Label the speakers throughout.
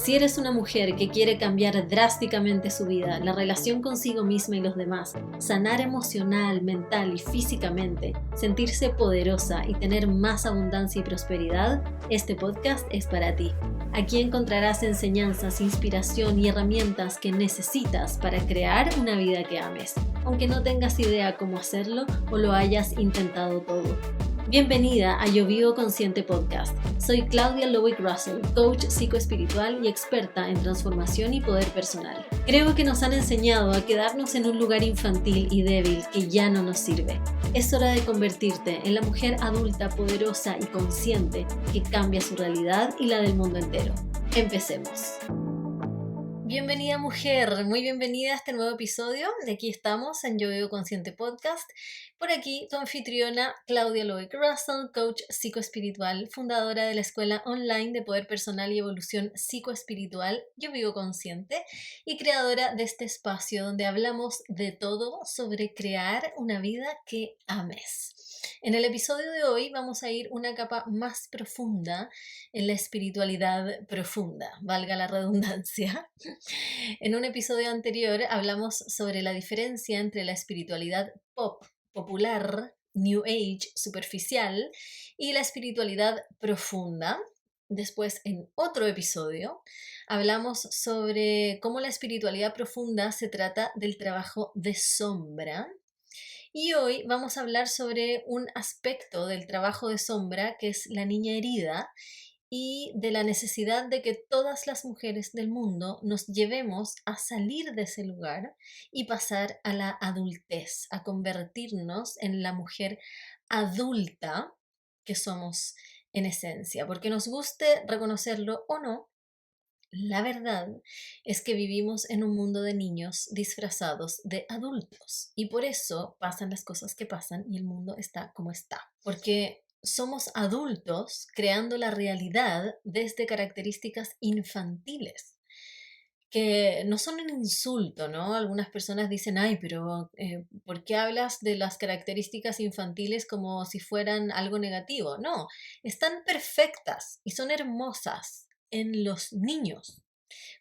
Speaker 1: Si eres una mujer que quiere cambiar drásticamente su vida, la relación consigo misma y los demás, sanar emocional, mental y físicamente, sentirse poderosa y tener más abundancia y prosperidad, este podcast es para ti. Aquí encontrarás enseñanzas, inspiración y herramientas que necesitas para crear una vida que ames, aunque no tengas idea cómo hacerlo o lo hayas intentado todo. Bienvenida a Yo Vivo Consciente Podcast. Soy Claudia Lowick Russell, coach psicoespiritual y experta en transformación y poder personal. Creo que nos han enseñado a quedarnos en un lugar infantil y débil que ya no nos sirve. Es hora de convertirte en la mujer adulta, poderosa y consciente que cambia su realidad y la del mundo entero. Empecemos. Bienvenida mujer, muy bienvenida a este nuevo episodio. De aquí estamos en Yo Vivo Consciente Podcast. Por aquí tu anfitriona Claudia Lowick Russell, coach psicoespiritual, fundadora de la escuela online de poder personal y evolución psicoespiritual Yo Vivo Consciente y creadora de este espacio donde hablamos de todo sobre crear una vida que ames. En el episodio de hoy vamos a ir una capa más profunda en la espiritualidad profunda, valga la redundancia. En un episodio anterior hablamos sobre la diferencia entre la espiritualidad pop, popular, New Age, superficial y la espiritualidad profunda. Después, en otro episodio, hablamos sobre cómo la espiritualidad profunda se trata del trabajo de sombra. Y hoy vamos a hablar sobre un aspecto del trabajo de sombra que es la niña herida y de la necesidad de que todas las mujeres del mundo nos llevemos a salir de ese lugar y pasar a la adultez, a convertirnos en la mujer adulta que somos en esencia, porque nos guste reconocerlo o no. La verdad es que vivimos en un mundo de niños disfrazados de adultos y por eso pasan las cosas que pasan y el mundo está como está. Porque somos adultos creando la realidad desde características infantiles que no son un insulto, ¿no? Algunas personas dicen, ay, pero ¿por qué hablas de las características infantiles como si fueran algo negativo? No, están perfectas y son hermosas en los niños,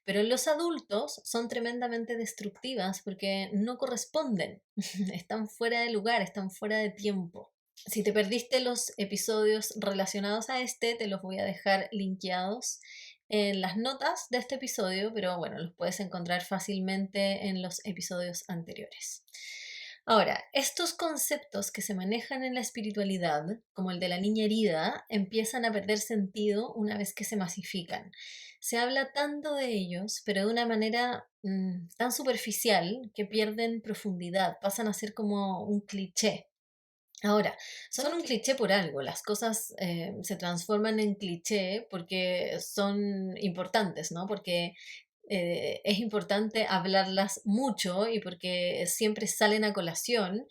Speaker 1: pero en los adultos son tremendamente destructivas porque no corresponden, están fuera de lugar, están fuera de tiempo. Si te perdiste los episodios relacionados a este, te los voy a dejar linkeados en las notas de este episodio, pero bueno, los puedes encontrar fácilmente en los episodios anteriores. Ahora, estos conceptos que se manejan en la espiritualidad, como el de la niña herida, empiezan a perder sentido una vez que se masifican. Se habla tanto de ellos, pero de una manera tan superficial que pierden profundidad, pasan a ser como un cliché. Ahora, son un cliché por algo, las cosas se transforman en cliché porque son importantes, ¿no? Porque es importante hablarlas mucho y porque siempre salen a colación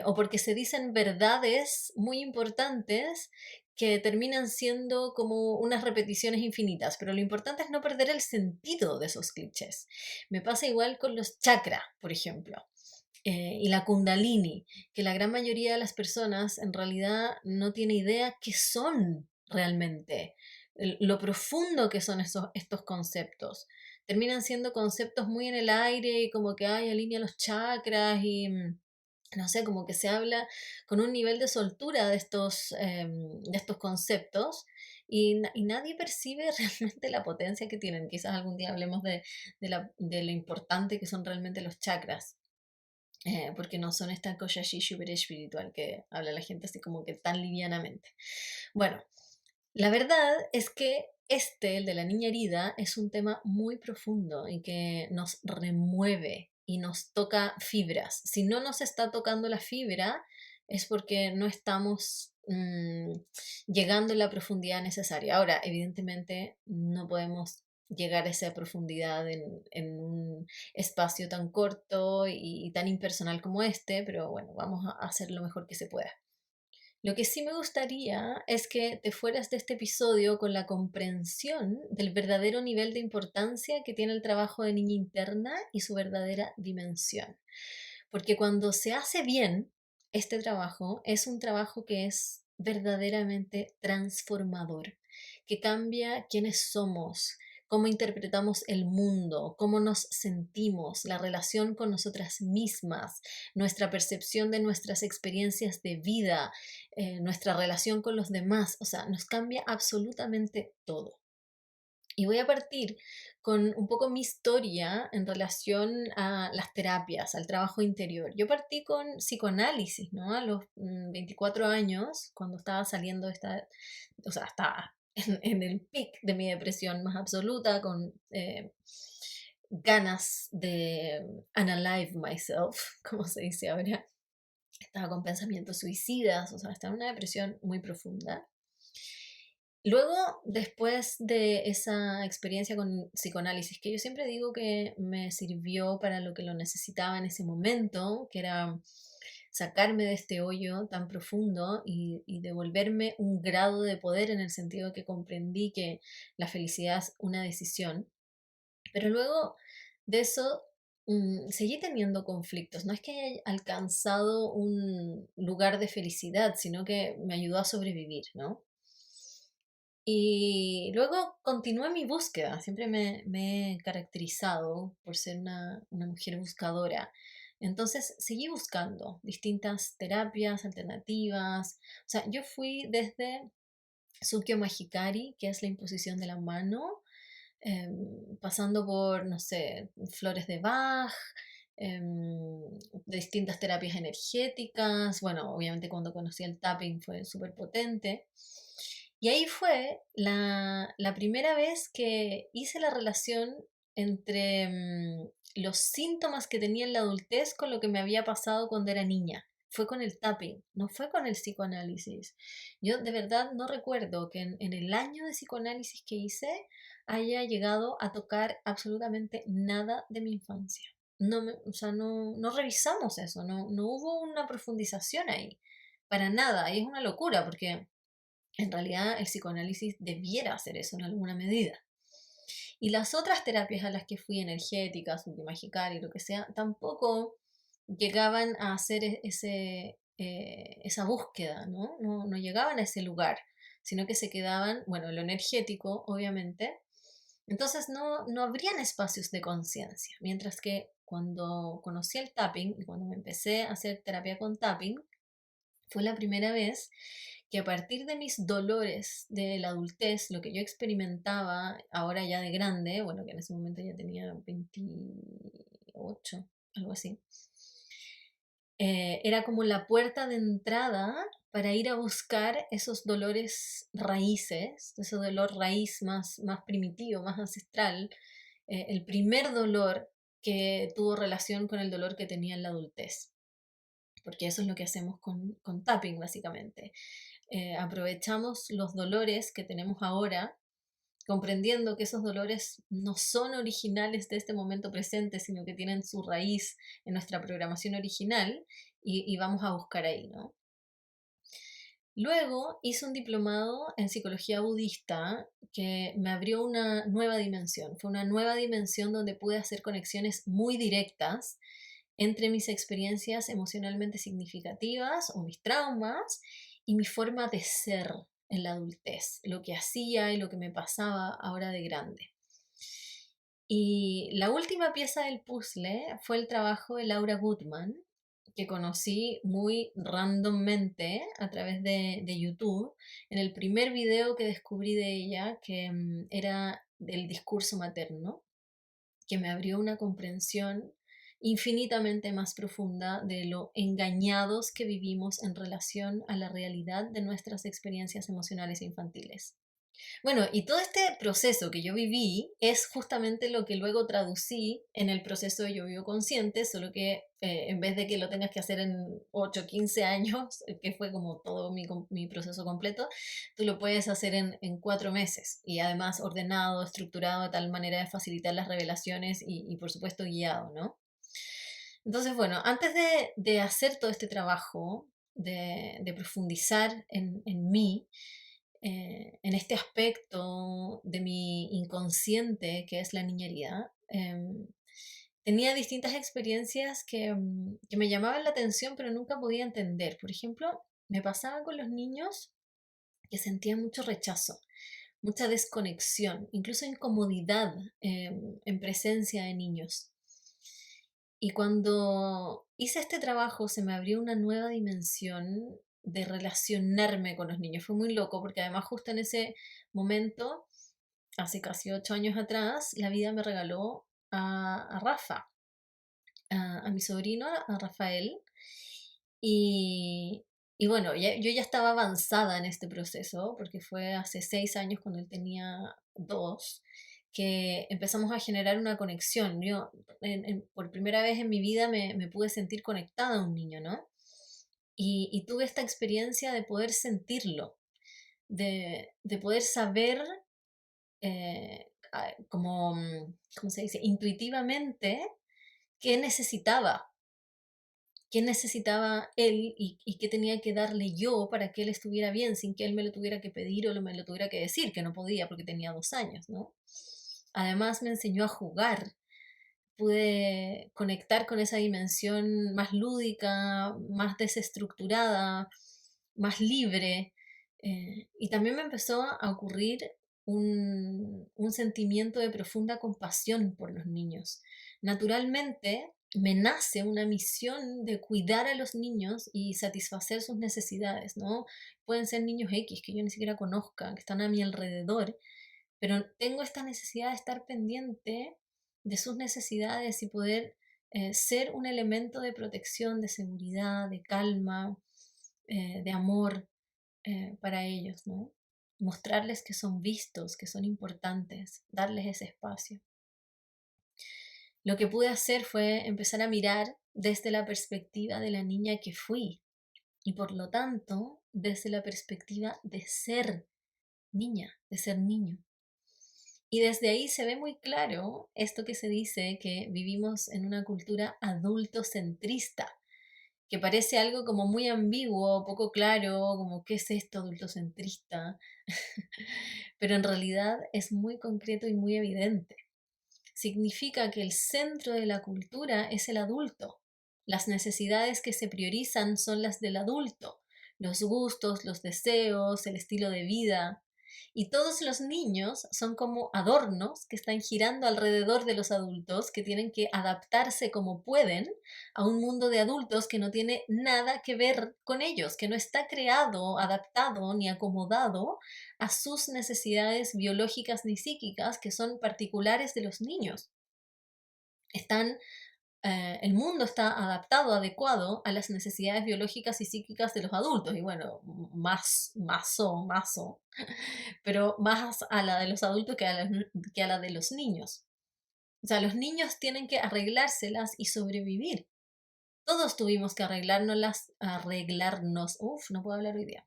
Speaker 1: o porque se dicen verdades muy importantes que terminan siendo como unas repeticiones infinitas, pero lo importante es no perder el sentido de esos clichés. Me pasa igual con los chakras, por ejemplo y la kundalini, que la gran mayoría de las personas en realidad no tiene idea qué son realmente, lo profundo que son estos conceptos. Terminan siendo conceptos muy en el aire y como que hay alinea los chakras y no sé, como que se habla con un nivel de soltura de estos conceptos y nadie percibe realmente la potencia que tienen. Quizás algún día hablemos de lo importante que son realmente los chakras porque no son esta cosa así súper espiritual que habla la gente así como que tan livianamente. Bueno, la verdad es que el de la niña herida, es un tema muy profundo y que nos remueve y nos toca fibras. Si no nos está tocando la fibra, es porque no estamos llegando a la profundidad necesaria. Ahora, evidentemente, no podemos llegar a esa profundidad en un espacio tan corto y tan impersonal como este, pero bueno, vamos a hacer lo mejor que se pueda. Lo que sí me gustaría es que te fueras de este episodio con la comprensión del verdadero nivel de importancia que tiene el trabajo de niña interna y su verdadera dimensión. Porque cuando se hace bien, este trabajo es un trabajo que es verdaderamente transformador, que cambia quiénes somos, cómo interpretamos el mundo, cómo nos sentimos, la relación con nosotras mismas, nuestra percepción de nuestras experiencias de vida, nuestra relación con los demás. O sea, nos cambia absolutamente todo. Y voy a partir con un poco mi historia en relación a las terapias, al trabajo interior. Yo partí con psicoanálisis, ¿no? A los 24 años, cuando estaba saliendo o sea, estaba en el pic de mi depresión más absoluta, con ganas de unalive myself, como se dice ahora. Estaba con pensamientos suicidas, o sea, estaba en una depresión muy profunda. Luego, después de esa experiencia con psicoanálisis, que yo siempre digo que me sirvió para lo que lo necesitaba en ese momento, que era sacarme de este hoyo tan profundo y devolverme un grado de poder en el sentido que comprendí que la felicidad es una decisión. Pero luego de eso seguí teniendo conflictos. No es que haya alcanzado un lugar de felicidad, sino que me ayudó a sobrevivir, ¿no? Y luego continué mi búsqueda. Siempre me he caracterizado por ser una mujer buscadora. Entonces seguí buscando distintas terapias alternativas. O sea, yo fui desde Sukyo Mahikari, que es la imposición de la mano, pasando por, no sé, flores de Bach, distintas terapias energéticas. Bueno, obviamente cuando conocí el tapping fue súper potente. Y ahí fue la primera vez que hice la relación entre los síntomas que tenía en la adultez con lo que me había pasado cuando era niña. Fue con el tapping, no fue con el psicoanálisis. Yo de verdad no recuerdo que en el año de psicoanálisis que hice haya llegado a tocar absolutamente nada de mi infancia. O sea, no revisamos eso, no hubo una profundización ahí, para nada. Y es una locura porque en realidad el psicoanálisis debiera hacer eso en alguna medida. Y las otras terapias a las que fui, energéticas, y lo que sea, tampoco llegaban a hacer esa búsqueda, ¿no? No llegaban a ese lugar, sino que se quedaban, bueno, lo energético, obviamente. Entonces no habrían espacios de conciencia, mientras que cuando conocí el tapping y cuando me empecé a hacer terapia con tapping, fue la primera vez que a partir de mis dolores de la adultez, lo que yo experimentaba ahora ya de grande, bueno, que en ese momento ya tenía 28, algo así, era como la puerta de entrada para ir a buscar esos dolores raíces, ese dolor raíz más primitivo, más ancestral, el primer dolor que tuvo relación con el dolor que tenía en la adultez, porque eso es lo que hacemos con tapping básicamente. Aprovechamos los dolores que tenemos ahora, comprendiendo que esos dolores no son originales de este momento presente, sino que tienen su raíz en nuestra programación original y vamos a buscar ahí, ¿no? Luego hice un diplomado en psicología budista que me abrió una nueva dimensión. Fue una nueva dimensión donde pude hacer conexiones muy directas entre mis experiencias emocionalmente significativas o mis traumas y mi forma de ser en la adultez, lo que hacía y lo que me pasaba ahora de grande. Y la última pieza del puzzle fue el trabajo de Laura Goodman, que conocí muy randommente a través de YouTube, en el primer video que descubrí de ella, que era del discurso materno, que me abrió una comprensión infinitamente más profunda de lo engañados que vivimos en relación a la realidad de nuestras experiencias emocionales infantiles. Bueno, y todo este proceso que yo viví es justamente lo que luego traducí en el proceso de Yo Vivo Consciente, solo que en vez de que lo tengas que hacer en 8 o 15 años, que fue como todo mi proceso completo, tú lo puedes hacer en 4 meses y además ordenado, estructurado de tal manera de facilitar las revelaciones y por supuesto guiado, ¿no? Entonces, bueno, antes de hacer todo este trabajo, de profundizar en mí, en este aspecto de mi inconsciente, que es la niñería, tenía distintas experiencias que me llamaban la atención, pero nunca podía entender. Por ejemplo, me pasaba con los niños que sentían mucho rechazo, mucha desconexión, incluso incomodidad en presencia de niños. Y cuando hice este trabajo se me abrió una nueva dimensión de relacionarme con los niños. Fue muy loco porque además justo en ese momento, hace casi 8 años atrás, la vida me regaló a Rafa, a mi sobrino, a Rafael. Y, y bueno, yo ya estaba avanzada en este proceso porque fue hace 6 años cuando él tenía 2 que empezamos a generar una conexión. Yo por primera vez en mi vida me pude sentir conectada a un niño, ¿no? Y tuve esta experiencia de poder sentirlo, de poder saber como, ¿cómo se dice? Intuitivamente qué necesitaba, qué necesitaba él y qué tenía que darle yo para que él estuviera bien sin que él me lo tuviera que pedir o me lo tuviera que decir, que no podía porque tenía 2 años, ¿no? Además me enseñó a jugar, pude conectar con esa dimensión más lúdica, más desestructurada, más libre. Y también me empezó a ocurrir un sentimiento de profunda compasión por los niños. Naturalmente, me nace una misión de cuidar a los niños y satisfacer sus necesidades, ¿no? Pueden ser niños X que yo ni siquiera conozca, que están a mi alrededor, pero tengo esta necesidad de estar pendiente de sus necesidades y poder ser un elemento de protección, de seguridad, de calma, de amor para ellos, ¿no? Mostrarles que son vistos, que son importantes, darles ese espacio. Lo que pude hacer fue empezar a mirar desde la perspectiva de la niña que fui y por lo tanto desde la perspectiva de ser niña, de ser niño. Y desde ahí se ve muy claro esto que se dice que vivimos en una cultura adultocentrista, que parece algo como muy ambiguo, poco claro, como ¿qué es esto adultocentrista? Pero en realidad es muy concreto y muy evidente. Significa que el centro de la cultura es el adulto. Las necesidades que se priorizan son las del adulto, los gustos, los deseos, el estilo de vida. Y todos los niños son como adornos que están girando alrededor de los adultos que tienen que adaptarse como pueden a un mundo de adultos que no tiene nada que ver con ellos, que no está creado, adaptado ni acomodado a sus necesidades biológicas ni psíquicas que son particulares de los niños. El mundo está adaptado, adecuado a las necesidades biológicas y psíquicas de los adultos, y bueno, pero más a la de los adultos que a la de los niños. O sea, los niños tienen que arreglárselas y sobrevivir. Todos tuvimos que no puedo hablar hoy día.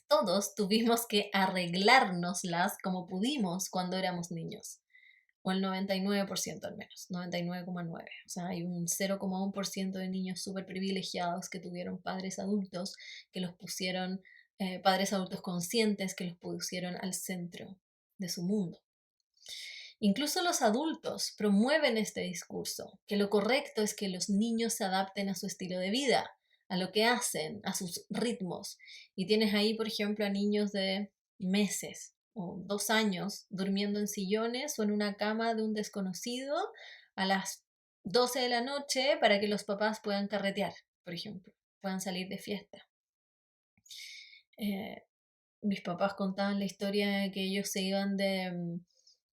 Speaker 1: Todos tuvimos que arreglárnoslas como pudimos cuando éramos niños. O el 99% al menos, 99,9%. O sea, hay un 0,1% de niños súper privilegiados que tuvieron padres adultos que los pusieron, padres adultos conscientes que los pusieron al centro de su mundo. Incluso los adultos promueven este discurso, que lo correcto es que los niños se adapten a su estilo de vida, a lo que hacen, a sus ritmos. Y tienes ahí, por ejemplo, a niños de meses o 2 años durmiendo en sillones o en una cama de un desconocido a las 12 de la noche para que los papás puedan carretear, por ejemplo, puedan salir de fiesta. Eh, Mis papás contaban la historia de que ellos se iban de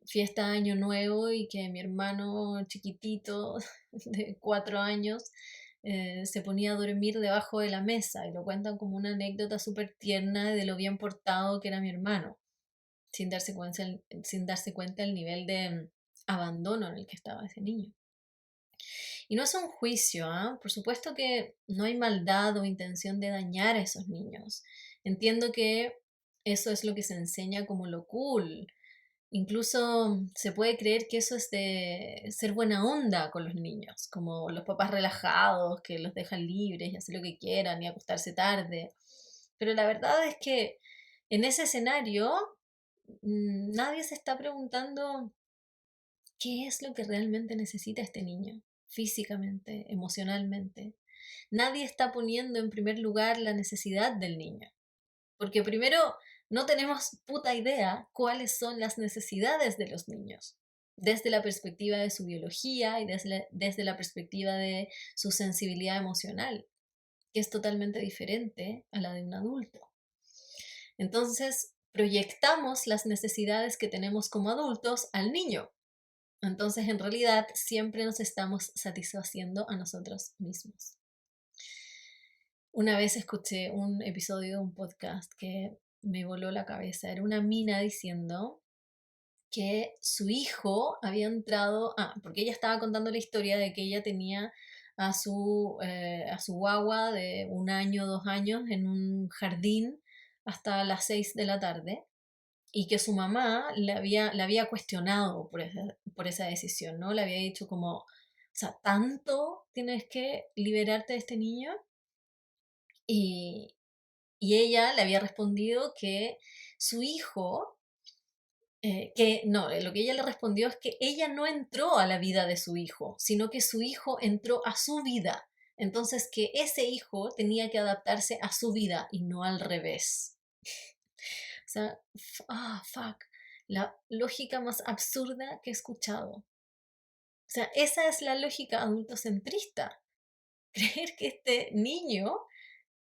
Speaker 1: fiesta de Año Nuevo y que mi hermano chiquitito de 4 años se ponía a dormir debajo de la mesa y lo cuentan como una anécdota súper tierna de lo bien portado que era mi hermano, sin darse cuenta del nivel de abandono en el que estaba ese niño. Y no es un juicio, ¿ah? Por supuesto que no hay maldad o intención de dañar a esos niños. Entiendo que eso es lo que se enseña como lo cool. Incluso se puede creer que eso es de ser buena onda con los niños, como los papás relajados que los dejan libres y hacer lo que quieran y acostarse tarde. Pero la verdad es que en ese escenario nadie se está preguntando qué es lo que realmente necesita este niño, físicamente, emocionalmente. Nadie está poniendo en primer lugar la necesidad del niño. Porque primero no tenemos puta idea cuáles son las necesidades de los niños, desde la perspectiva de su biología y desde la perspectiva de su sensibilidad emocional, que es totalmente diferente a la de un adulto. Entonces, proyectamos las necesidades que tenemos como adultos al niño. Entonces, en realidad, siempre nos estamos satisfaciendo a nosotros mismos. Una vez escuché un episodio de un podcast que me voló la cabeza. Era una mina diciendo que su hijo había entrado, porque ella estaba contando la historia de que ella tenía a su guagua de 1 año, 2 años en un jardín hasta las 6 de la tarde y que su mamá le había cuestionado por esa decisión, ¿no? Le había dicho como, o sea, ¿tanto tienes que liberarte de este niño? Y, y ella le había respondido que su hijo, que no, lo que ella le respondió es que ella no entró a la vida de su hijo, sino que su hijo entró a su vida. Entonces que ese hijo tenía que adaptarse a su vida y no al revés. O sea, fuck, la lógica más absurda que he escuchado. O sea, esa es la lógica adultocentrista. Creer que este niño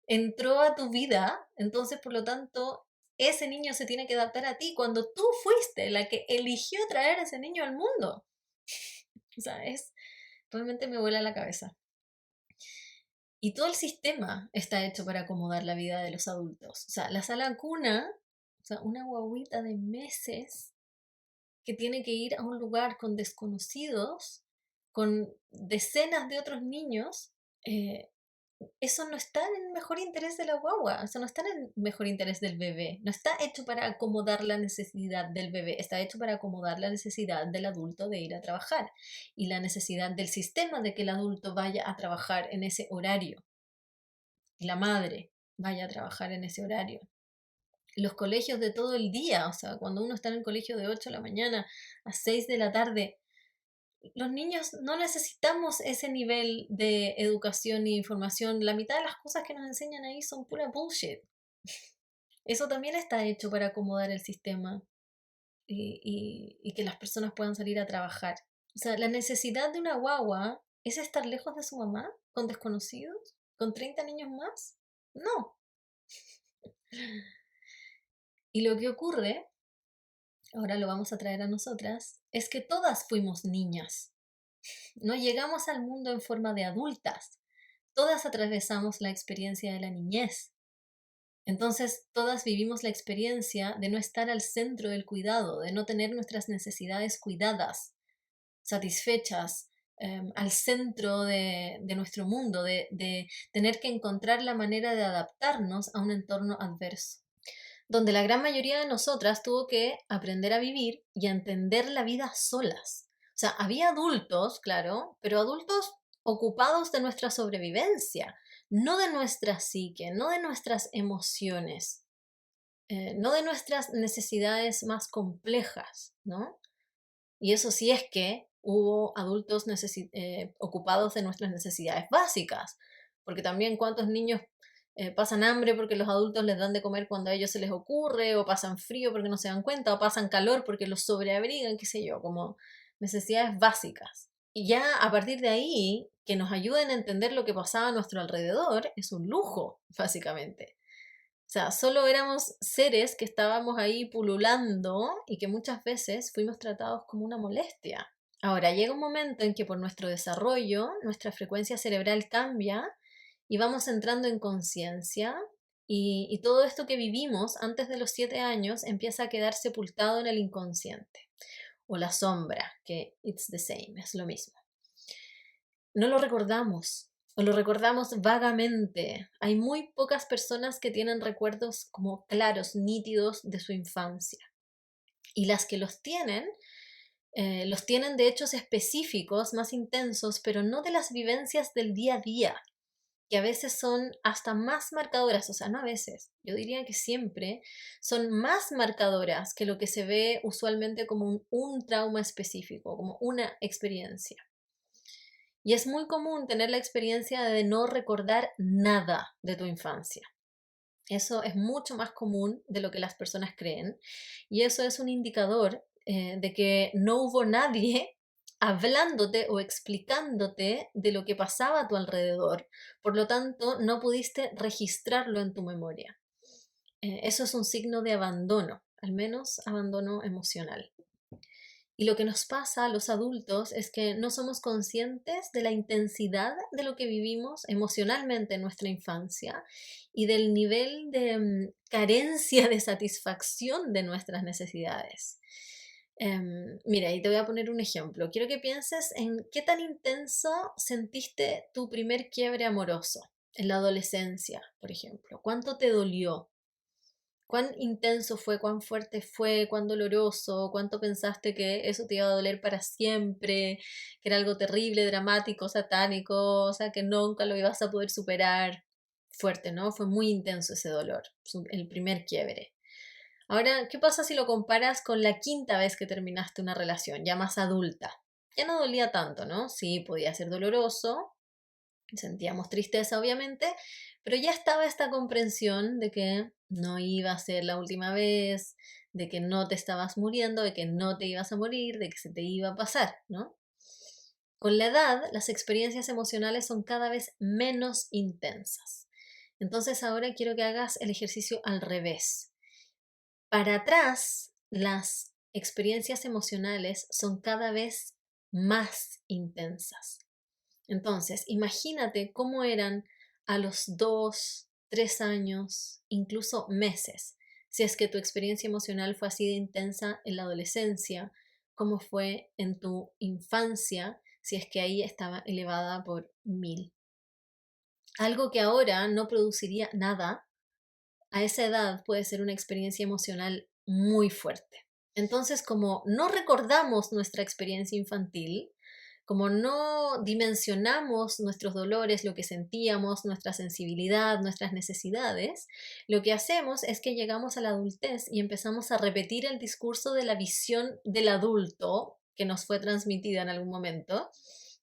Speaker 1: entró a tu vida, entonces por lo tanto ese niño se tiene que adaptar a ti cuando tú fuiste la que eligió traer a ese niño al mundo. O sea, realmente me vuela la cabeza. Y todo el sistema está hecho para acomodar la vida de los adultos. O sea, la sala cuna, o sea, una guaguita de meses que tiene que ir a un lugar con desconocidos, con decenas de otros niños, eso no está en el mejor interés de la guagua, eso no está en el mejor interés del bebé, no está hecho para acomodar la necesidad del bebé, está hecho para acomodar la necesidad del adulto de ir a trabajar y la necesidad del sistema de que el adulto vaya a trabajar en ese horario y la madre vaya a trabajar en ese horario. Los colegios de todo el día, o sea, cuando uno está en el colegio de 8 de la mañana a 6 de la tarde, los niños no necesitamos ese nivel de educación e información. La mitad de las cosas que nos enseñan ahí son pura bullshit. Eso también está hecho para acomodar el sistema y que las personas puedan salir a trabajar. O sea, la necesidad de una guagua es estar lejos de su mamá, con desconocidos, con 30 niños más. No. Y lo que ocurre, ahora lo vamos a traer a nosotras, es que todas fuimos niñas. No llegamos al mundo en forma de adultas. Todas atravesamos la experiencia de la niñez. Entonces, todas vivimos la experiencia de no estar al centro del cuidado, de no tener nuestras necesidades cuidadas, satisfechas, al centro de nuestro mundo, de tener que encontrar la manera de adaptarnos a un entorno adverso, donde la gran mayoría de nosotras tuvo que aprender a vivir y a entender la vida solas. O sea, había adultos, claro, pero adultos ocupados de nuestra sobrevivencia, no de nuestra psique, no de nuestras emociones, no de nuestras necesidades más complejas, ¿no? Y eso sí es que hubo adultos ocupados de nuestras necesidades básicas, porque también cuántos niños pasan hambre porque los adultos les dan de comer cuando a ellos se les ocurre, o pasan frío porque no se dan cuenta, o pasan calor porque los sobreabrigan, qué sé yo, como necesidades básicas. Y ya a partir de ahí, que nos ayuden a entender lo que pasaba a nuestro alrededor, es un lujo, básicamente. O sea, solo éramos seres que estábamos ahí pululando y que muchas veces fuimos tratados como una molestia. Ahora, llega un momento en que por nuestro desarrollo, nuestra frecuencia cerebral cambia y vamos entrando en conciencia y todo esto que vivimos antes de los 7 años empieza a quedar sepultado en el inconsciente o la sombra, que it's the same, es lo mismo. No lo recordamos o lo recordamos vagamente. Hay muy pocas personas que tienen recuerdos como claros, nítidos de su infancia. Y las que los tienen de hechos específicos, más intensos, pero no de las vivencias del día a día, que a veces son hasta más marcadoras, o sea, no a veces, yo diría que siempre son más marcadoras que lo que se ve usualmente como un trauma específico, como una experiencia. Y es muy común tener la experiencia de no recordar nada de tu infancia. Eso es mucho más común de lo que las personas creen y eso es un indicador de que no hubo nadie hablándote o explicándote de lo que pasaba a tu alrededor. Por lo tanto, no pudiste registrarlo en tu memoria. Eso es un signo de abandono, al menos abandono emocional. Y lo que nos pasa a los adultos es que no somos conscientes de la intensidad de lo que vivimos emocionalmente en nuestra infancia y del nivel de carencia de satisfacción de nuestras necesidades. Mira, y te voy a poner un ejemplo. Quiero que pienses en qué tan intenso sentiste tu primer quiebre amoroso en la adolescencia, por ejemplo. ¿Cuánto te dolió? ¿Cuán intenso fue, cuán fuerte fue, cuán doloroso, cuánto pensaste que eso te iba a doler para siempre, que era algo terrible, dramático, satánico, o sea, que nunca lo ibas a poder superar? Fuerte, ¿no? Fue muy intenso ese dolor, el primer quiebre. Ahora, ¿qué pasa si lo comparas con la quinta vez que terminaste una relación, ya más adulta? Ya no dolía tanto, ¿no? Sí, podía ser doloroso, sentíamos tristeza, obviamente, pero ya estaba esta comprensión de que no iba a ser la última vez, de que no te estabas muriendo, de que no te ibas a morir, de que se te iba a pasar, ¿no? Con la edad, las experiencias emocionales son cada vez menos intensas. Entonces ahora quiero que hagas el ejercicio al revés. Para atrás, las experiencias emocionales son cada vez más intensas. Entonces, imagínate cómo eran a los 2, 3 años, incluso meses, si es que tu experiencia emocional fue así de intensa en la adolescencia, cómo fue en tu infancia, si es que ahí estaba elevada por 1000. Algo que ahora no produciría nada, a esa edad puede ser una experiencia emocional muy fuerte. Entonces, como no recordamos nuestra experiencia infantil, como no dimensionamos nuestros dolores, lo que sentíamos, nuestra sensibilidad, nuestras necesidades, lo que hacemos es que llegamos a la adultez y empezamos a repetir el discurso de la visión del adulto que nos fue transmitida en algún momento,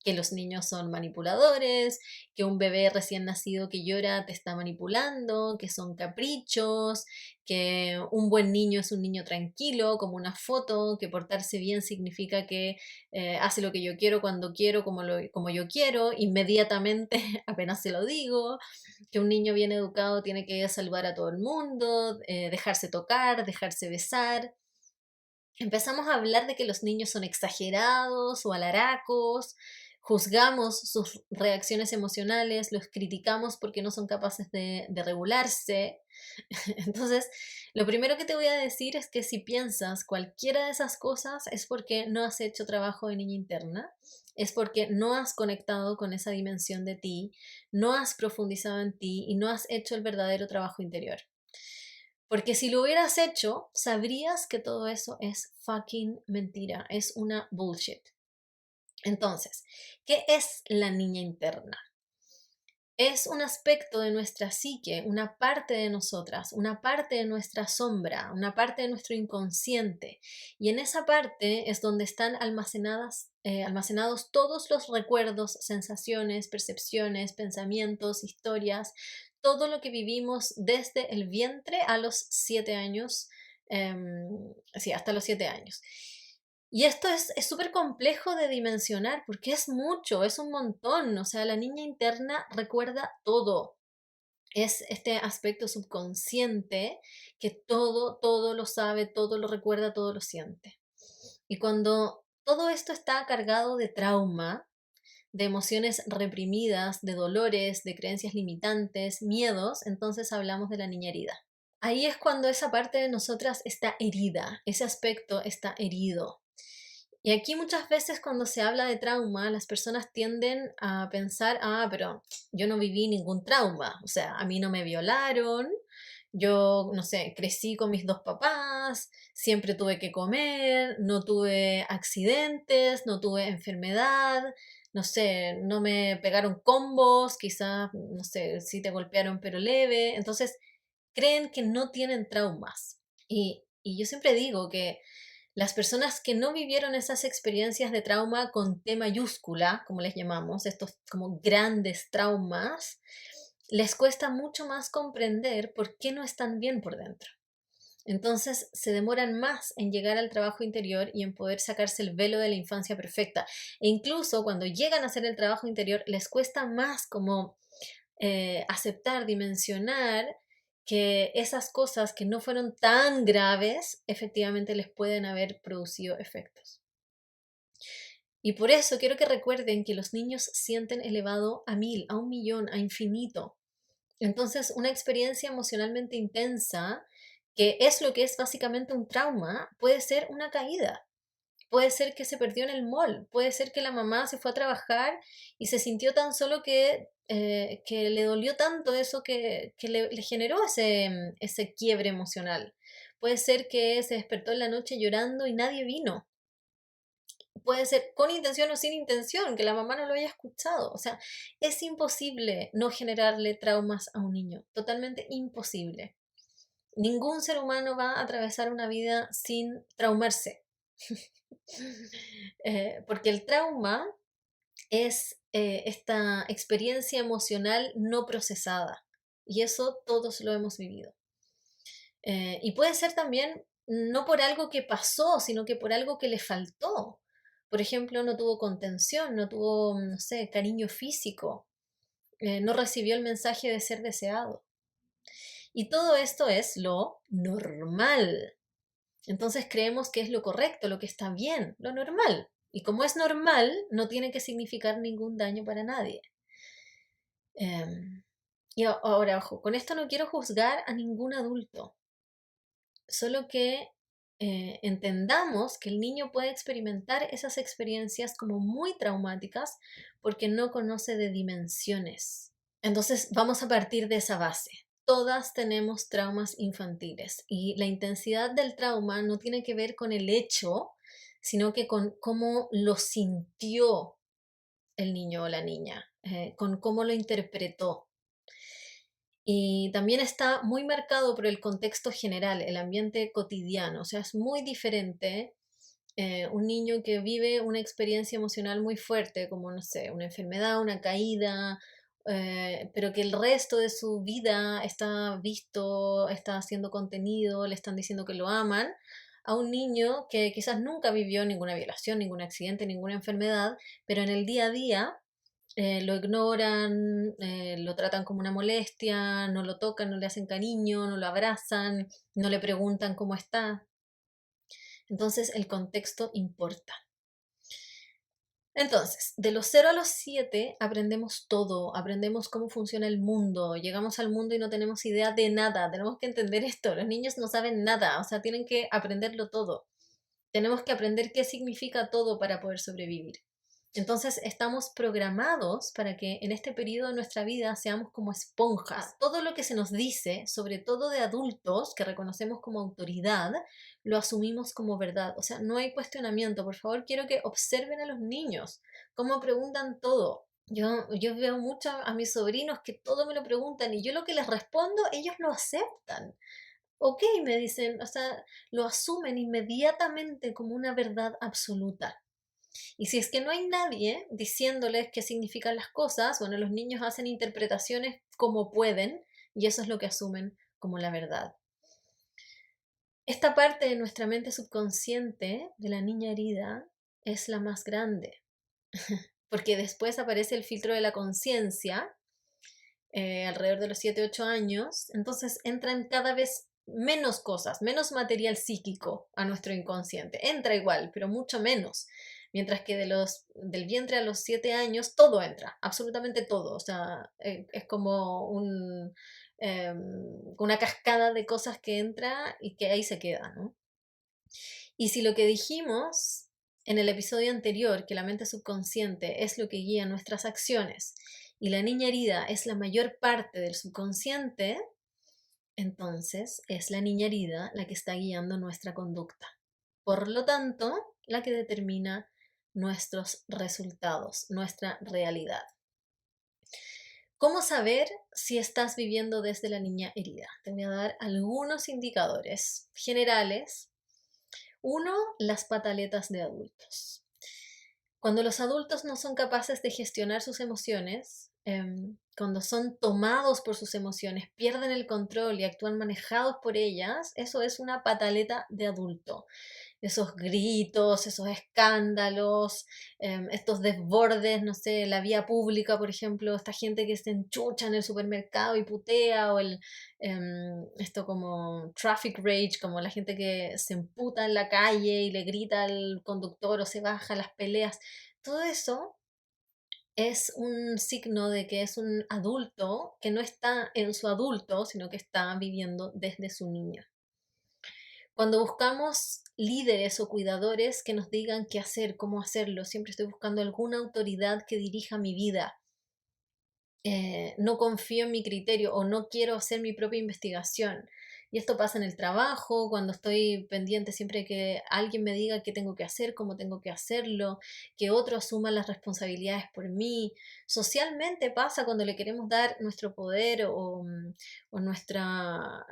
Speaker 1: que los niños son manipuladores, que un bebé recién nacido que llora te está manipulando, que son caprichos, que un buen niño es un niño tranquilo, como una foto, que portarse bien significa que hace lo que yo quiero, cuando quiero, como yo quiero, inmediatamente apenas se lo digo, que un niño bien educado tiene que saludar a todo el mundo, dejarse tocar, dejarse besar. Empezamos a hablar de que los niños son exagerados o alaracos, juzgamos sus reacciones emocionales, los criticamos porque no son capaces de regularse. Entonces, lo primero que te voy a decir es que si piensas cualquiera de esas cosas es porque no has hecho trabajo de niña interna, es porque no has conectado con esa dimensión de ti, no has profundizado en ti y no has hecho el verdadero trabajo interior. Porque si lo hubieras hecho, sabrías que todo eso es fucking mentira, es una bullshit. Entonces, ¿qué es la niña interna? Es un aspecto de nuestra psique, una parte de nosotras, una parte de nuestra sombra, una parte de nuestro inconsciente. Y en esa parte es donde están almacenados todos los recuerdos, sensaciones, percepciones, pensamientos, historias, todo lo que vivimos desde el vientre a los 7 años, sí, hasta los 7 años. Y esto es súper complejo de dimensionar porque es mucho, es un montón. O sea, la niña interna recuerda todo. Es este aspecto subconsciente que todo lo sabe, todo lo recuerda, todo lo siente. Y cuando todo esto está cargado de trauma, de emociones reprimidas, de dolores, de creencias limitantes, miedos, entonces hablamos de la niña herida. Ahí es cuando esa parte de nosotras está herida, ese aspecto está herido. Y aquí muchas veces cuando se habla de trauma, las personas tienden a pensar, pero yo no viví ningún trauma, o sea, a mí no me violaron, yo, no sé, crecí con mis dos papás, siempre tuve que comer, no tuve accidentes, no tuve enfermedad, no sé, no me pegaron combos, quizás, no sé, sí te golpearon pero leve, entonces creen que no tienen traumas. Y yo siempre digo que las personas que no vivieron esas experiencias de trauma con T mayúscula, como les llamamos, estos como grandes traumas, les cuesta mucho más comprender por qué no están bien por dentro. Entonces se demoran más en llegar al trabajo interior y en poder sacarse el velo de la infancia perfecta. E incluso cuando llegan a hacer el trabajo interior, les cuesta más como aceptar, dimensionar que esas cosas que no fueron tan graves efectivamente les pueden haber producido efectos. Y por eso quiero que recuerden que los niños sienten elevado a 1000, a 1.000.000, a infinito. Entonces, una experiencia emocionalmente intensa, que es lo que es básicamente un trauma, puede ser una caída. Puede ser que se perdió en el mall, puede ser que la mamá se fue a trabajar y se sintió tan solo que le dolió tanto eso que le generó ese quiebre emocional. Puede ser que se despertó en la noche llorando y nadie vino. Puede ser con intención o sin intención, que la mamá no lo haya escuchado. O sea, es imposible no generarle traumas a un niño, totalmente imposible. Ningún ser humano va a atravesar una vida sin traumarse. Porque el trauma es esta experiencia emocional no procesada. Y eso todos lo hemos vivido. Y puede ser también no por algo que pasó, sino que por algo que le faltó. Por ejemplo, no tuvo contención, no tuvo, no sé, cariño físico, no recibió el mensaje de ser deseado. Y todo esto es lo normal. Entonces creemos que es lo correcto, lo que está bien, lo normal. Y como es normal, no tiene que significar ningún daño para nadie. Y ahora, ojo, con esto no quiero juzgar a ningún adulto, solo que entendamos que el niño puede experimentar esas experiencias como muy traumáticas porque no conoce de dimensiones. Entonces vamos a partir de esa base. Todas tenemos traumas infantiles y la intensidad del trauma no tiene que ver con el hecho, sino que con cómo lo sintió el niño o la niña, con cómo lo interpretó. Y también está muy marcado por el contexto general, el ambiente cotidiano. O sea, es muy diferente un niño que vive una experiencia emocional muy fuerte, como, no sé, una enfermedad, una caída, pero que el resto de su vida está visto, está haciendo contenido, le están diciendo que lo aman, a un niño que quizás nunca vivió ninguna violación, ningún accidente, ninguna enfermedad, pero en el día a día lo ignoran, lo tratan como una molestia, no lo tocan, no le hacen cariño, no lo abrazan, no le preguntan cómo está. Entonces el contexto importa. Entonces, de los 0 a los 7 aprendemos todo, aprendemos cómo funciona el mundo, llegamos al mundo y no tenemos idea de nada, tenemos que entender esto, los niños no saben nada, o sea, tienen que aprenderlo todo. Tenemos que aprender qué significa todo para poder sobrevivir. Entonces estamos programados para que en este periodo de nuestra vida seamos como esponjas. Todo lo que se nos dice, sobre todo de adultos que reconocemos como autoridad, lo asumimos como verdad. O sea, no hay cuestionamiento. Por favor, quiero que observen a los niños, cómo preguntan todo. Yo veo mucho a mis sobrinos que todo me lo preguntan y yo lo que les respondo, ellos lo aceptan. Ok, me dicen, o sea, lo asumen inmediatamente como una verdad absoluta. Y si es que no hay nadie diciéndoles qué significan las cosas, bueno, los niños hacen interpretaciones como pueden y eso es lo que asumen como la verdad. Esta parte de nuestra mente subconsciente de la niña herida es la más grande, porque después aparece el filtro de la conciencia, alrededor de los 7, 8 años, entonces entran cada vez menos cosas, menos material psíquico a nuestro inconsciente. Entra igual, pero mucho menos. Mientras que del vientre a los 7 años todo entra, absolutamente todo. O sea, es como una cascada de cosas que entra y que ahí se queda, ¿no? Y si lo que dijimos en el episodio anterior, que la mente subconsciente es lo que guía nuestras acciones y la niña herida es la mayor parte del subconsciente, entonces es la niña herida la que está guiando nuestra conducta. Por lo tanto, la que determina nuestros resultados, nuestra realidad. ¿Cómo saber si estás viviendo desde la niña herida? Te voy a dar algunos indicadores generales. Uno, las pataletas de adultos. Cuando los adultos no son capaces de gestionar sus emociones, cuando son tomados por sus emociones, pierden el control y actúan manejados por ellas, eso es una pataleta de adulto. Esos gritos, esos escándalos, estos desbordes, no sé, la vía pública, por ejemplo, esta gente que se enchucha en el supermercado y putea, o esto como traffic rage, como la gente que se emputa en la calle y le grita al conductor o se baja, las peleas, todo eso es un signo de que es un adulto que no está en su adulto, sino que está viviendo desde su niño. Cuando buscamos líderes o cuidadores que nos digan qué hacer, cómo hacerlo, siempre estoy buscando alguna autoridad que dirija mi vida. No confío en mi criterio o no quiero hacer mi propia investigación. Y esto pasa en el trabajo, cuando estoy pendiente siempre de que alguien me diga qué tengo que hacer, cómo tengo que hacerlo, que otro asuma las responsabilidades por mí. Socialmente pasa cuando le queremos dar nuestro poder o nuestra,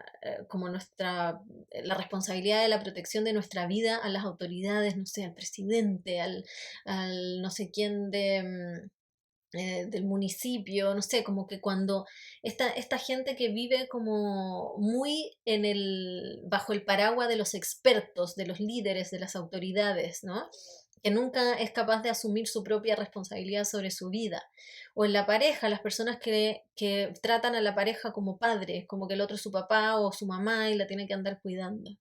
Speaker 1: como nuestra, la responsabilidad de la protección de nuestra vida a las autoridades, no sé, al presidente, al no sé quién del municipio, no sé, como que cuando esta gente que vive como muy bajo el paraguas de los expertos, de los líderes, de las autoridades, ¿no? Que nunca es capaz de asumir su propia responsabilidad sobre su vida. O en la pareja, las personas que tratan a la pareja como padre, como que el otro es su papá o su mamá y la tiene que andar cuidando.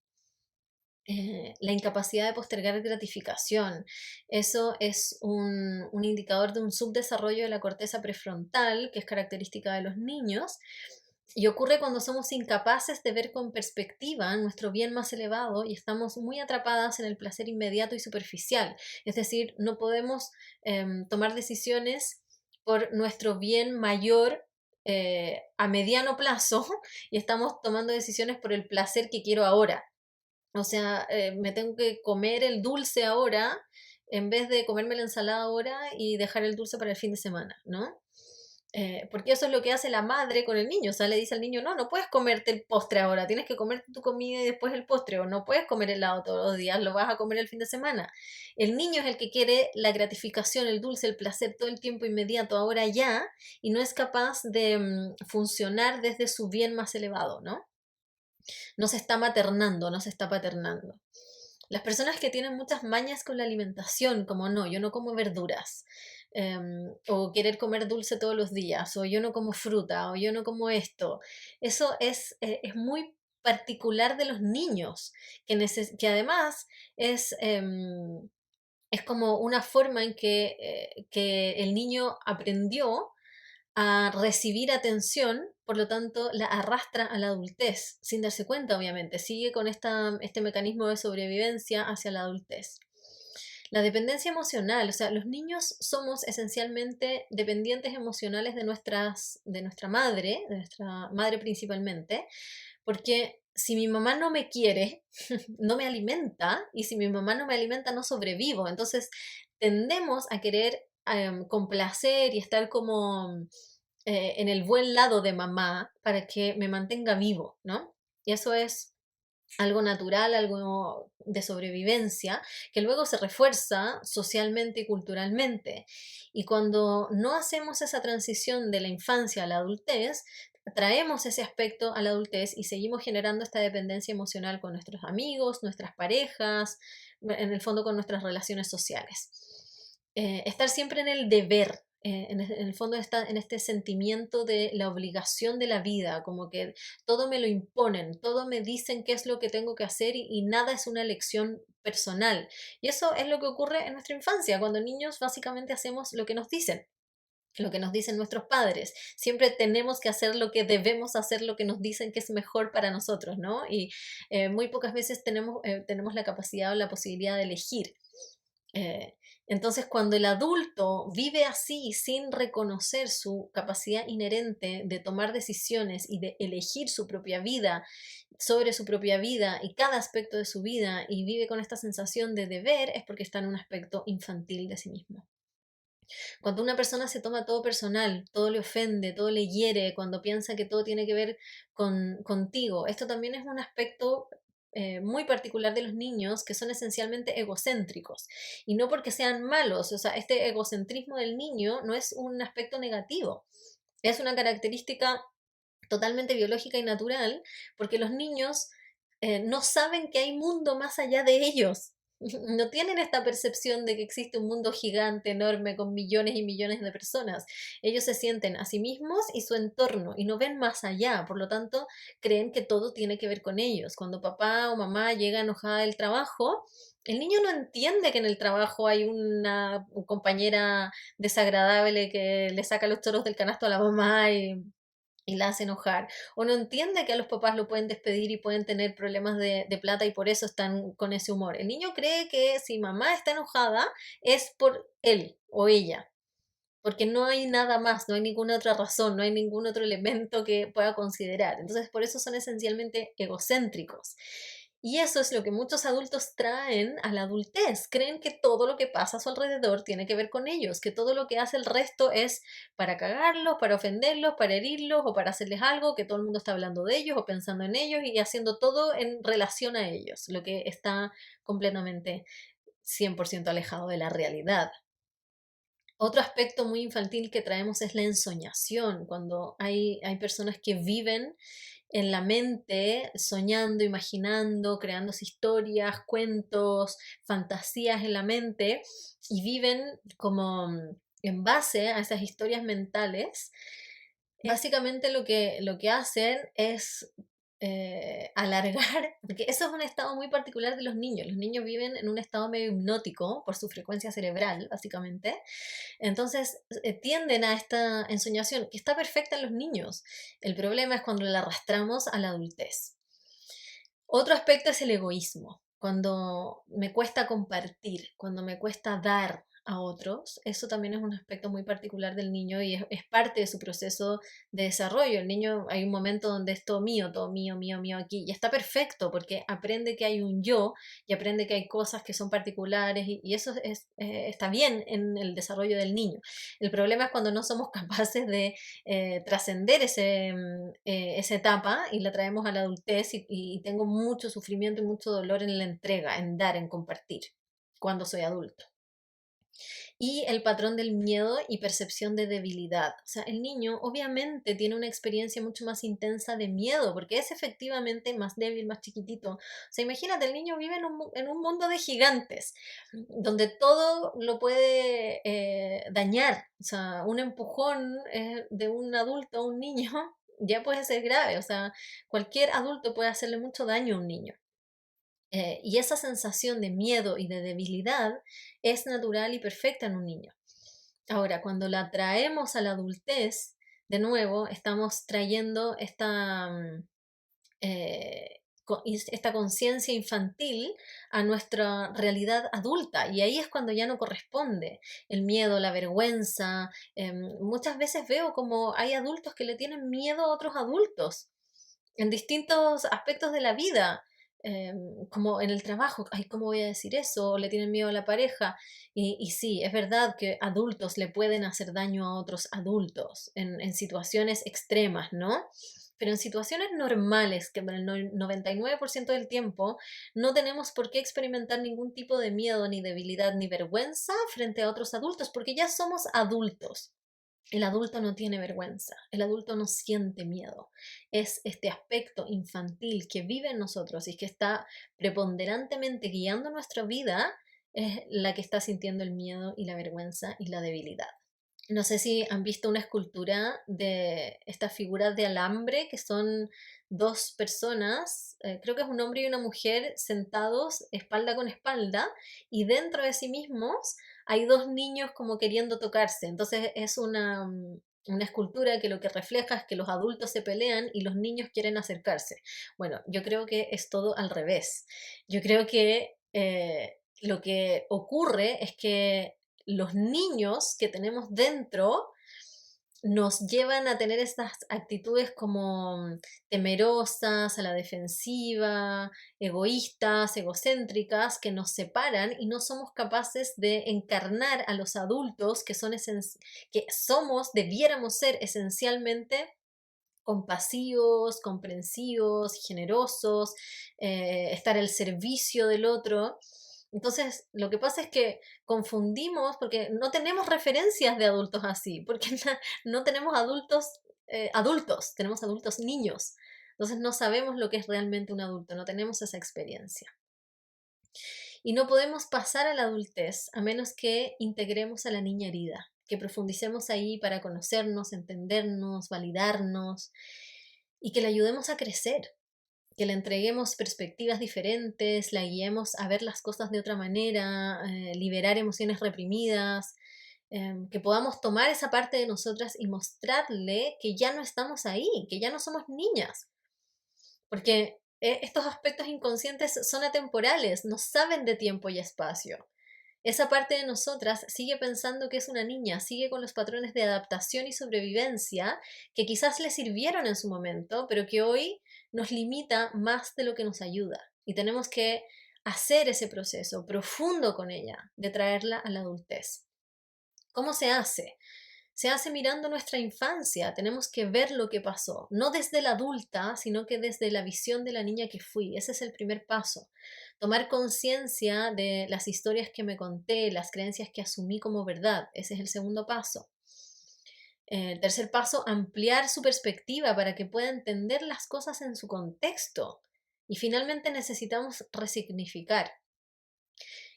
Speaker 1: La incapacidad de postergar gratificación. Eso es un indicador de un subdesarrollo de la corteza prefrontal, que es característica de los niños, y ocurre cuando somos incapaces de ver con perspectiva nuestro bien más elevado y estamos muy atrapadas en el placer inmediato y superficial. Es decir, no podemos tomar decisiones por nuestro bien mayor a mediano plazo y estamos tomando decisiones por el placer que quiero ahora. O sea, me tengo que comer el dulce ahora en vez de comerme la ensalada ahora y dejar el dulce para el fin de semana, ¿no? Porque eso es lo que hace la madre con el niño. O sea, le dice al niño, no, no puedes comerte el postre ahora, tienes que comerte tu comida y después el postre, o no puedes comer helado todos los días, lo vas a comer el fin de semana. El niño es el que quiere la gratificación, el dulce, el placer todo el tiempo inmediato, ahora ya, y no es capaz de funcionar desde su bien más elevado, ¿no? No se está maternando, no se está paternando. Las personas que tienen muchas mañas con la alimentación, como no, yo no como verduras, o querer comer dulce todos los días, o yo no como fruta, o yo no como esto, eso es muy particular de los niños, que además es como una forma en que el niño aprendió a recibir atención, por lo tanto la arrastra a la adultez, sin darse cuenta, obviamente, sigue con este mecanismo de sobrevivencia hacia la adultez. La dependencia emocional, o sea, los niños somos esencialmente dependientes emocionales de nuestra madre principalmente, porque si mi mamá no me quiere, no me alimenta, y si mi mamá no me alimenta, no sobrevivo. Entonces, tendemos a querer complacer y estar como en el buen lado de mamá para que me mantenga vivo, ¿no? Y eso es algo natural, algo de sobrevivencia, que luego se refuerza socialmente y culturalmente. Y cuando no hacemos esa transición de la infancia a la adultez, traemos ese aspecto a la adultez y seguimos generando esta dependencia emocional con nuestros amigos, nuestras parejas, en el fondo con nuestras relaciones sociales. Estar siempre en el deber, en el fondo está en este sentimiento de la obligación de la vida, como que todo me lo imponen, todo me dicen qué es lo que tengo que hacer y nada es una elección personal. Y eso es lo que ocurre en nuestra infancia, cuando niños básicamente hacemos lo que nos dicen nuestros padres. Siempre tenemos que hacer lo que debemos hacer, lo que nos dicen que es mejor para nosotros, ¿no? Y muy pocas veces tenemos la capacidad o la posibilidad de elegir. Eh, entonces, cuando el adulto vive así sin reconocer su capacidad inherente de tomar decisiones y de elegir su propia vida, sobre su propia vida y cada aspecto de su vida, y vive con esta sensación de deber, es porque está en un aspecto infantil de sí mismo. Cuando una persona se toma todo personal, todo le ofende, todo le hiere, cuando piensa que todo tiene que ver contigo, esto también es un aspecto muy particular de los niños, que son esencialmente egocéntricos. Y no porque sean malos, o sea, este egocentrismo del niño no es un aspecto negativo, es una característica totalmente biológica y natural, porque los niños no saben que hay mundo más allá de ellos. No tienen esta percepción de que existe un mundo gigante, enorme, con millones y millones de personas. Ellos se sienten a sí mismos y su entorno y no ven más allá. Por lo tanto, creen que todo tiene que ver con ellos. Cuando papá o mamá llega enojada del trabajo, el niño no entiende que en el trabajo hay una compañera desagradable que le saca los choros del canasto a la mamá y la hace enojar, o no entiende que a los papás lo pueden despedir y pueden tener problemas de plata y por eso están con ese humor. El niño cree que si mamá está enojada es por él o ella, porque no hay nada más, no hay ninguna otra razón, no hay ningún otro elemento que pueda considerar. Entonces, por eso son esencialmente egocéntricos. Y eso es lo que muchos adultos traen a la adultez. Creen que todo lo que pasa a su alrededor tiene que ver con ellos, que todo lo que hace el resto es para cagarlos, para ofenderlos, para herirlos o para hacerles algo, que todo el mundo está hablando de ellos o pensando en ellos y haciendo todo en relación a ellos, lo que está completamente 100% alejado de la realidad. Otro aspecto muy infantil que traemos es la ensoñación, cuando hay personas que viven en la mente, soñando, imaginando, creándose historias, cuentos, fantasías en la mente y viven como en base a esas historias mentales. Básicamente lo que hacen es alargar, porque eso es un estado muy particular de los niños. Los niños viven en un estado medio hipnótico por su frecuencia cerebral, básicamente. Entonces tienden a esta ensoñación, que está perfecta en los niños. El problema es cuando la arrastramos a la adultez. Otro aspecto es el egoísmo. Cuando me cuesta compartir, cuando me cuesta dar a otros, eso también es un aspecto muy particular del niño y es parte de su proceso de desarrollo. El niño, hay un momento donde es todo mío, mío, mío aquí, y está perfecto porque aprende que hay un yo y aprende que hay cosas que son particulares y eso está bien en el desarrollo del niño. El problema es cuando no somos capaces de trascender esa etapa y la traemos a la adultez y tengo mucho sufrimiento y mucho dolor en la entrega, en dar, en compartir, cuando soy adulto. Y el patrón del miedo y percepción de debilidad. O sea, el niño obviamente tiene una experiencia mucho más intensa de miedo, porque es efectivamente más débil, más chiquitito. O sea, imagínate, el niño vive en un mundo de gigantes, donde todo lo puede dañar. O sea, un empujón de un adulto a un niño ya puede ser grave. O sea, cualquier adulto puede hacerle mucho daño a un niño. Y esa sensación de miedo y de debilidad es natural y perfecta en un niño. Ahora, cuando la traemos a la adultez, de nuevo, estamos trayendo esta conciencia infantil a nuestra realidad adulta y ahí es cuando ya no corresponde el miedo, la vergüenza. Muchas veces veo como hay adultos que le tienen miedo a otros adultos en distintos aspectos de la vida, como en el trabajo, ay, ¿cómo voy a decir eso? O le tienen miedo a la pareja. Y sí, es verdad que adultos le pueden hacer daño a otros adultos en situaciones extremas, ¿no? Pero en situaciones normales, que en el 99% del tiempo no tenemos por qué experimentar ningún tipo de miedo, ni debilidad, ni vergüenza frente a otros adultos, porque ya somos adultos. El adulto no tiene vergüenza, el adulto no siente miedo. Es este aspecto infantil que vive en nosotros y que está preponderantemente guiando nuestra vida, es la que está sintiendo el miedo y la vergüenza y la debilidad. No sé si han visto una escultura de estas figuras de alambre que son dos personas, creo que es un hombre y una mujer sentados espalda con espalda y dentro de sí mismos hay dos niños como queriendo tocarse. Entonces es una escultura que lo que refleja es que los adultos se pelean y los niños quieren acercarse. Bueno, yo creo que es todo al revés. Yo creo que lo que ocurre es que los niños que tenemos dentro nos llevan a tener estas actitudes como temerosas, a la defensiva, egoístas, egocéntricas, que nos separan y no somos capaces de encarnar a los adultos que somos, debiéramos ser esencialmente compasivos, comprensivos, generosos, estar al servicio del otro. Entonces, lo que pasa es que confundimos porque no tenemos referencias de adultos así, porque no tenemos adultos, tenemos adultos niños. Entonces no sabemos lo que es realmente un adulto, no tenemos esa experiencia. Y no podemos pasar a la adultez a menos que integremos a la niña herida, que profundicemos ahí para conocernos, entendernos, validarnos y que le ayudemos a crecer, que le entreguemos perspectivas diferentes, la guiemos a ver las cosas de otra manera, liberar emociones reprimidas, que podamos tomar esa parte de nosotras y mostrarle que ya no estamos ahí, que ya no somos niñas, porque estos aspectos inconscientes son atemporales, no saben de tiempo y espacio. Esa parte de nosotras sigue pensando que es una niña, sigue con los patrones de adaptación y sobrevivencia que quizás le sirvieron en su momento, pero que hoy nos limita más de lo que nos ayuda. Y tenemos que hacer ese proceso profundo con ella, de traerla a la adultez. ¿Cómo se hace? Se hace mirando nuestra infancia, tenemos que ver lo que pasó, no desde la adulta, sino que desde la visión de la niña que fui. Ese es el primer paso. Tomar conciencia de las historias que me conté, las creencias que asumí como verdad. Ese es el segundo paso. El tercer paso, ampliar su perspectiva para que pueda entender las cosas en su contexto. Y finalmente necesitamos resignificar.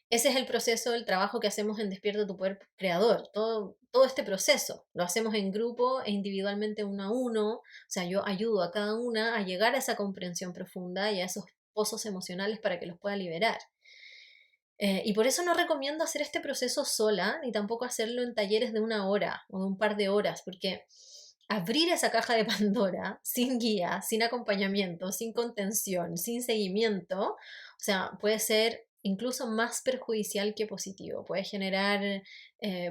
Speaker 1: Ese es el proceso, el trabajo que hacemos en Despierta tu Poder Creador. Todo este proceso lo hacemos en grupo e individualmente uno a uno. O sea, yo ayudo a cada una a llegar a esa comprensión profunda y a esos pozos emocionales para que los pueda liberar. Y por eso no recomiendo hacer este proceso sola, ni tampoco hacerlo en talleres de 1 hora o de un par de horas, porque abrir esa caja de Pandora sin guía, sin acompañamiento, sin contención, sin seguimiento, o sea, puede ser incluso más perjudicial que positivo. Puede generar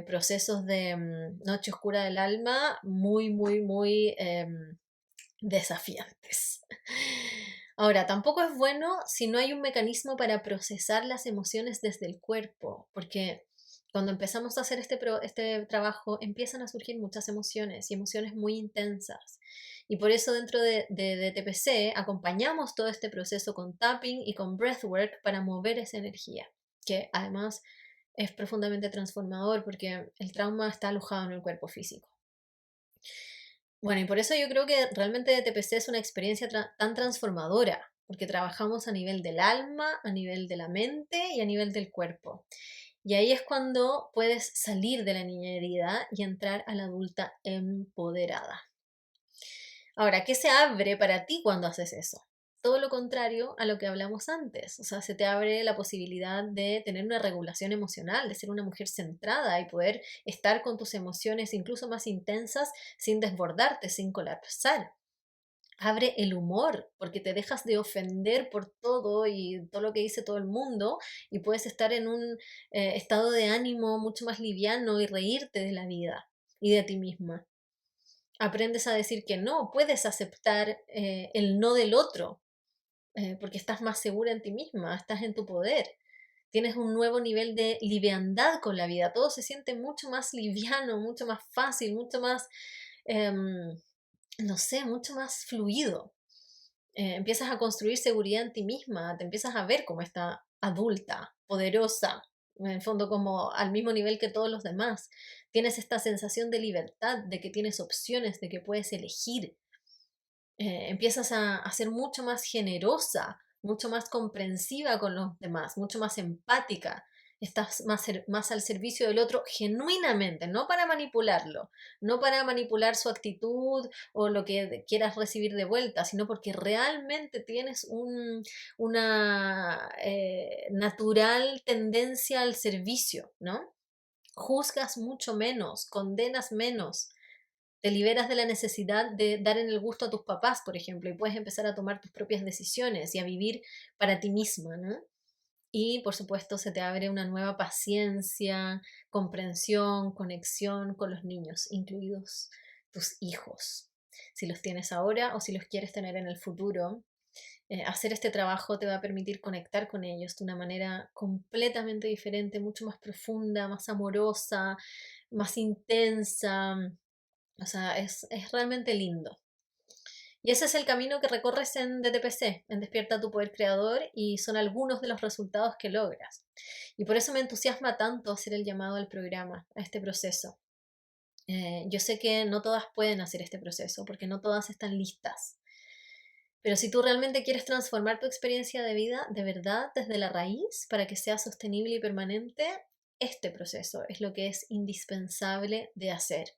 Speaker 1: procesos de noche oscura del alma muy, muy, muy desafiantes. Ahora, tampoco es bueno si no hay un mecanismo para procesar las emociones desde el cuerpo, porque cuando empezamos a hacer este trabajo empiezan a surgir muchas emociones y emociones muy intensas. Y por eso dentro de TPC acompañamos todo este proceso con tapping y con breathwork para mover esa energía, que además es profundamente transformador porque el trauma está alojado en el cuerpo físico. Bueno, y por eso yo creo que realmente TPC es una experiencia tan transformadora, porque trabajamos a nivel del alma, a nivel de la mente y a nivel del cuerpo. Y ahí es cuando puedes salir de la niña herida y entrar a la adulta empoderada. Ahora, ¿qué se abre para ti cuando haces eso? Todo lo contrario a lo que hablamos antes. O sea, se te abre la posibilidad de tener una regulación emocional, de ser una mujer centrada y poder estar con tus emociones incluso más intensas sin desbordarte, sin colapsar. Abre el humor, porque te dejas de ofender por todo y todo lo que dice todo el mundo y puedes estar en un estado de ánimo mucho más liviano y reírte de la vida y de ti misma. Aprendes a decir que no, puedes aceptar el no del otro, porque estás más segura en ti misma, estás en tu poder. Tienes un nuevo nivel de liviandad con la vida, todo se siente mucho más liviano, mucho más fácil, mucho más, no sé, mucho más fluido. Empiezas a construir seguridad en ti misma, te empiezas a ver como esta adulta, poderosa, en el fondo como al mismo nivel que todos los demás. Tienes esta sensación de libertad, de que tienes opciones, de que puedes elegir. Empiezas a ser mucho más generosa, mucho más comprensiva con los demás, mucho más empática. Estás más al servicio del otro genuinamente, no para manipularlo, no para manipular su actitud o lo que quieras recibir de vuelta, sino porque realmente tienes una natural tendencia al servicio, ¿no? Juzgas mucho menos, condenas menos, te liberas de la necesidad de dar en el gusto a tus papás, por ejemplo, y puedes empezar a tomar tus propias decisiones y a vivir para ti misma, ¿no? Y por supuesto se te abre una nueva paciencia, comprensión, conexión con los niños, incluidos tus hijos. Si los tienes ahora o si los quieres tener en el futuro, hacer este trabajo te va a permitir conectar con ellos de una manera completamente diferente, mucho más profunda, más amorosa, más intensa. O sea, es realmente lindo. Y ese es el camino que recorres en DTPC, en Despierta tu Poder Creador, y son algunos de los resultados que logras. Y por eso me entusiasma tanto hacer el llamado al programa, a este proceso. Yo sé que no todas pueden hacer este proceso, porque no todas están listas. Pero si tú realmente quieres transformar tu experiencia de vida, de verdad, desde la raíz, para que sea sostenible y permanente, este proceso es lo que es indispensable de hacer.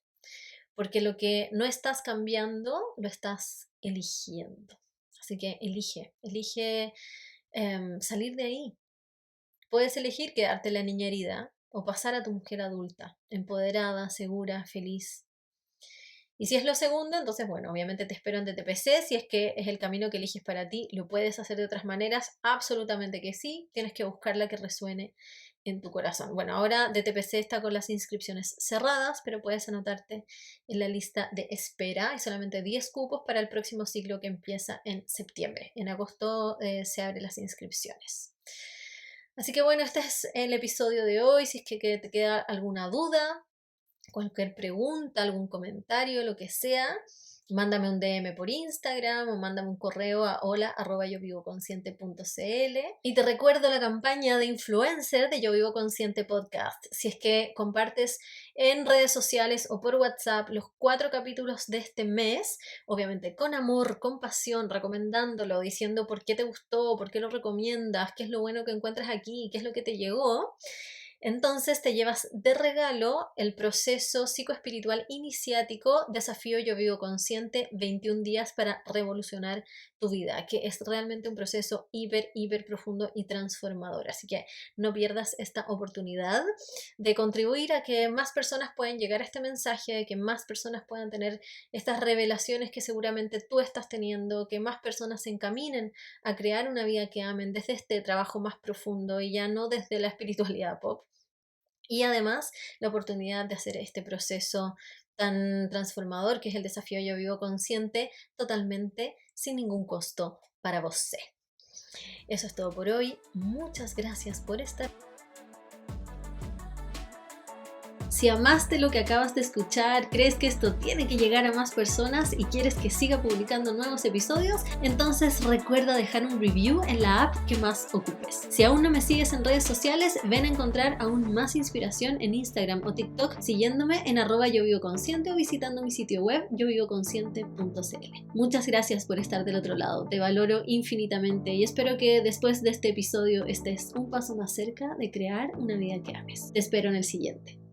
Speaker 1: Porque lo que no estás cambiando, lo estás eligiendo. Así que elige salir de ahí. Puedes elegir quedarte en la niña herida o pasar a tu mujer adulta, empoderada, segura, feliz. Y si es lo segundo, entonces, bueno, obviamente te espero en DTPC. Si es que es el camino que eliges para ti, lo puedes hacer de otras maneras. Absolutamente que sí. Tienes que buscar la que resuene en tu corazón. Bueno, ahora DTPC está con las inscripciones cerradas, pero puedes anotarte en la lista de espera. Hay solamente 10 cupos para el próximo ciclo que empieza en septiembre. En agosto se abren las inscripciones. Así que bueno, este es el episodio de hoy. Si es que te queda alguna duda, cualquier pregunta, algún comentario, lo que sea, mándame un DM por Instagram o mándame un correo a hola@yovivoconsciente.cl. Y te recuerdo la campaña de influencer de Yo Vivo Consciente Podcast. Si es que compartes en redes sociales o por WhatsApp los 4 capítulos de este mes, obviamente con amor, con pasión, recomendándolo, diciendo por qué te gustó, por qué lo recomiendas, qué es lo bueno que encuentras aquí, qué es lo que te llegó, entonces te llevas de regalo el proceso psicoespiritual iniciático Desafío Yo Vivo Consciente, 21 días para revolucionar tu vida, que es realmente un proceso hiper profundo y transformador. Así que no pierdas esta oportunidad de contribuir a que más personas puedan llegar a este mensaje, de que más personas puedan tener estas revelaciones que seguramente tú estás teniendo, que más personas se encaminen a crear una vida que amen desde este trabajo más profundo y ya no desde la espiritualidad pop. Y además la oportunidad de hacer este proceso tan transformador que es el Desafío Yo Vivo Consciente totalmente sin ningún costo para vos. Eso es todo por hoy. Muchas gracias por estar. Si amaste lo que acabas de escuchar, crees que esto tiene que llegar a más personas y quieres que siga publicando nuevos episodios, entonces recuerda dejar un review en la app que más ocupes. Si aún no me sigues en redes sociales, ven a encontrar aún más inspiración en Instagram o TikTok siguiéndome en @yovivoconsciente o visitando mi sitio web yovivoconsciente.cl. Muchas gracias por estar del otro lado, te valoro infinitamente y espero que después de este episodio estés un paso más cerca de crear una vida que ames. Te espero en el siguiente.